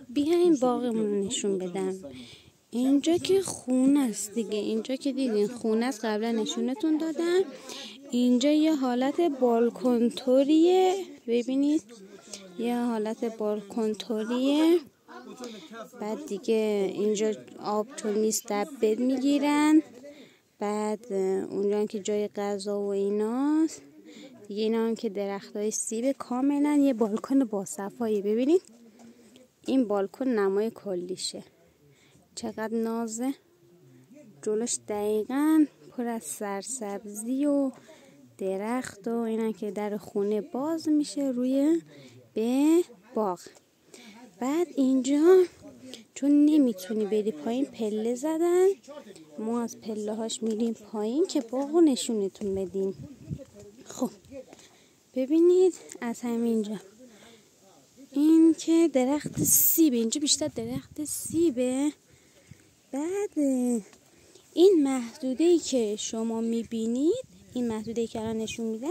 بیاین باغمون نشون بدم. اینجا که خونه است دیگه، اینجا که دیدین خونه است، قبلا نشونتون دادم. اینجا یه حالت بالکن طوریه، ببینید یه حالت بالکن طوریه. بعد دیگه اینجا آب چون نیست دبه میگیرن. بعد اونجا هم که جای غذا و ایناست دیگه. اینا هم که درختای سیب، کاملا یه بالکن باصفایی. ببینید این بالکن نمای کلیشه، چقدر نازه. جلوش دقیقا پر از سرسبزی و درخت و اینا که در خونه باز میشه روی به باغ. بعد اینجا چون نمیتونی بری پایین پله زدن، ما از پله هاش میریم پایین که باغو نشونتون بدیم. خب ببینید از همینجا این که درخت سیبه، اینجا بیشتر درخت سیبه. بعد این محدوده‌ای که شما میبینید، این محدوده‌ای که الان نشون میده،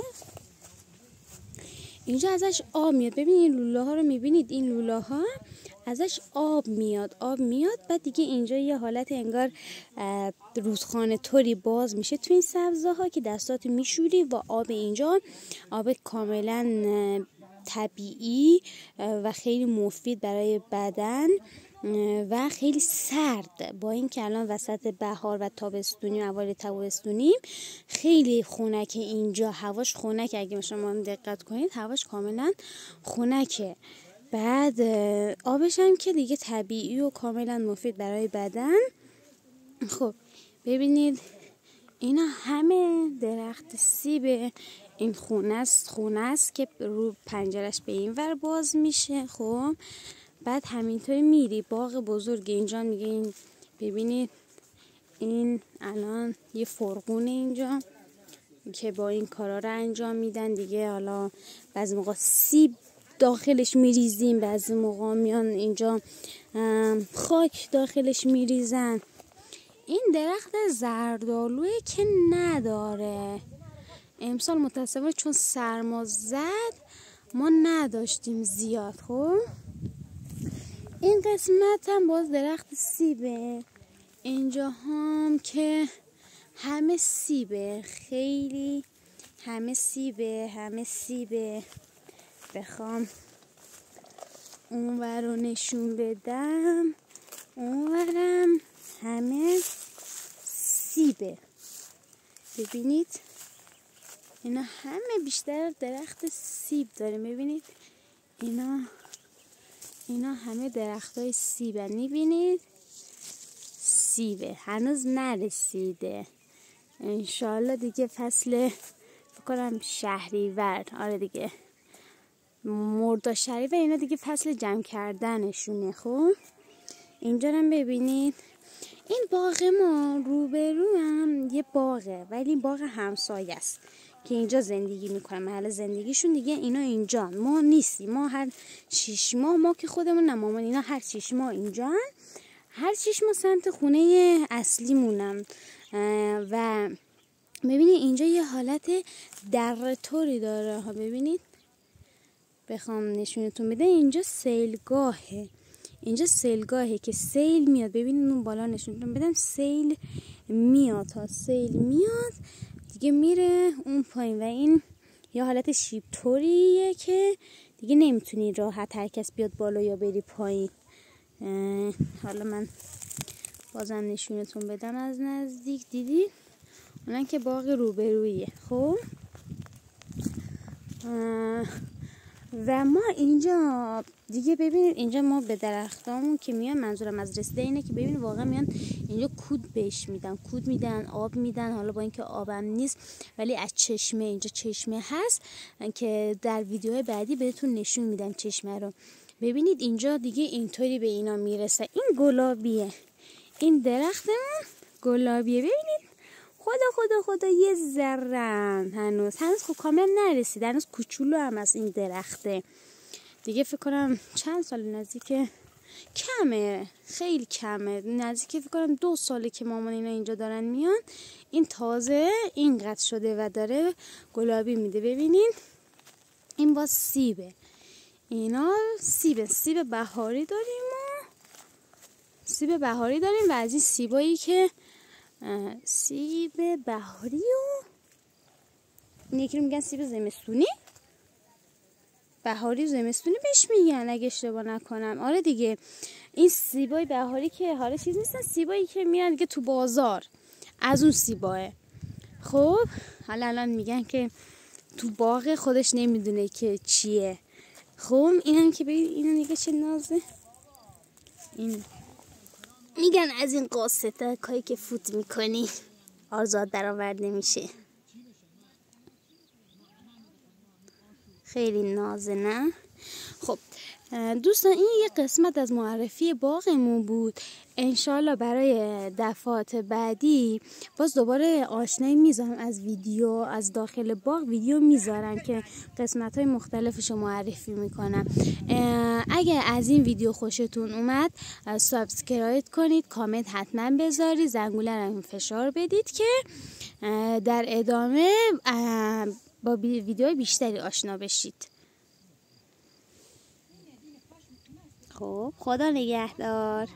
اینجا ازش آب میاد. ببینید این لوله ها رو میبینید، این لوله ها ازش آب میاد. بعد دیگه اینجا یه حالت انگار رودخانه طوری باز میشه تو این سبزه ها که دستات میشوری و آب اینجا آب کاملا طبیعی و خیلی مفید برای بدن و خیلی سرد. با این که الان وسط بهار و تابستونی، اوایل تابستونی، خیلی خنک اینجا، هواش خنک. اگه شما دقت کنید هواش کاملا خنکه. بعد آبش هم که دیگه طبیعی و کاملا مفید برای بدن. خب ببینید اینا همه درخت سیبه. این خونه است که رو پنجرش به این ور باز میشه. خب بعد همینطوری میری باغ بزرگ اینجا میگه. این ببینید این الان یه فرغونه اینجا که با این کارا رو انجام میدن دیگه. حالا بعضی موقع سیب داخلش میریزیم، بعضی موقع میان اینجا خاک داخلش میریزن. این درخت زردآلوه که نداره امسال متاسفانه، چون سرما زد ما نداشتیم زیاد. خب این قسمت هم باز درخت سیبه. اینجا هم که همه سیبه، خیلی همه سیبه. بخوام اونور رو نشون بدم، اونورم همه سیبه. ببینید اینا همه بیشتر درخت سیب داره. ببینید اینا همه درخت های سیبه. میبینید سیبه هنوز نرسیده. انشالله دیگه فصل فکر کنم شهریور، آره دیگه مرداد شهریور، اینا دیگه فصل جمع کردنشونه. خب اینجا هم ببینید این باغ ما روبرو هم یه باغه، ولی باغ همسایه است که اینجا زندگی میکنن، محل زندگیشون دیگه. اینا اینجا ما نیستیم، ما هر 6 ماه، ما که خودمون نه مامان، اینا هر 6 ماه اینجا، هر 6 ماه سمت خونه اصلی مونم. و ببینید اینجا یه حالت دره طوری داره ها. ببینید بخوام نشونتون بده، اینجا سیلگاهه که سیل میاد. ببینید اون بالا نشونتون بدم، سیل میاد، تا سیل میاد دیگه میره اون پایین. و این یه حالت شیب طوریه که دیگه نمیتونی راحت هر کس بیاد بالا یا بری پایین. حالا من بازم نشونتون بدم از نزدیک. دیدید اونن که باغ روبرویه. خب و ما اینجا دیگه ببینید اینجا ما به درختامون که میان، منظورم از رسیده اینه که ببینید واقعا میان اینجا کود بهش میدن، کود میدن، آب میدن. حالا با اینکه آبم نیست ولی از چشمه، اینجا چشمه هست که در ویدیوهای بعدی بهتون نشون میدم چشمه رو. ببینید اینجا دیگه اینطوری به اینا میرسه. این گلابیه، این درختمون گلابیه. ببینید خدا یه ذره هنوز خب کامل نرسید، هنوز کوچولو هم از این درخته دیگه. فکر کنم چند سال، نزدیک کمه، خیلی کمه، نزدیک فکر کنم 2 ساله که مامان اینا اینجا دارن میان. این تازه اینقدر شده و داره گلابی میده. ببینین این باز سیبه. اینا سیب بهاری داریم و از این سیبایی که سیب بهاری و این یکی رو میگن سیب زمستونی، بهاری زمستونی بهش میگن اگه اشتباه نکنم. آره دیگه، این سیبای بهاری که حالا چیز نیستن، سیبایی که میان دیگه تو بازار، از اون سیباه. خب حالا الان میگن که تو باغ خودش نمیدونه که چیه. خب اینم که ببین اینو نگاه چه نازه. این میگن از این قاصته کاری که فوت میکنی آزاد درآورده میشه. خیلی نازه نه؟ خب دوستان این یه قسمت از معرفی باغمون بود. انشالله برای دفعات بعدی باز دوباره آشنایی میذارم از ویدیو، از داخل باغ ویدیو میذارم که قسمت های مختلفش رو معرفی میکنم. اگر از این ویدیو خوشتون اومد سابسکرایب کنید، کامنت حتما بذارید، زنگوله رو فشار بدید که در ادامه با ویدیو بیشتری آشنا بشید. خب خدا نگهدار.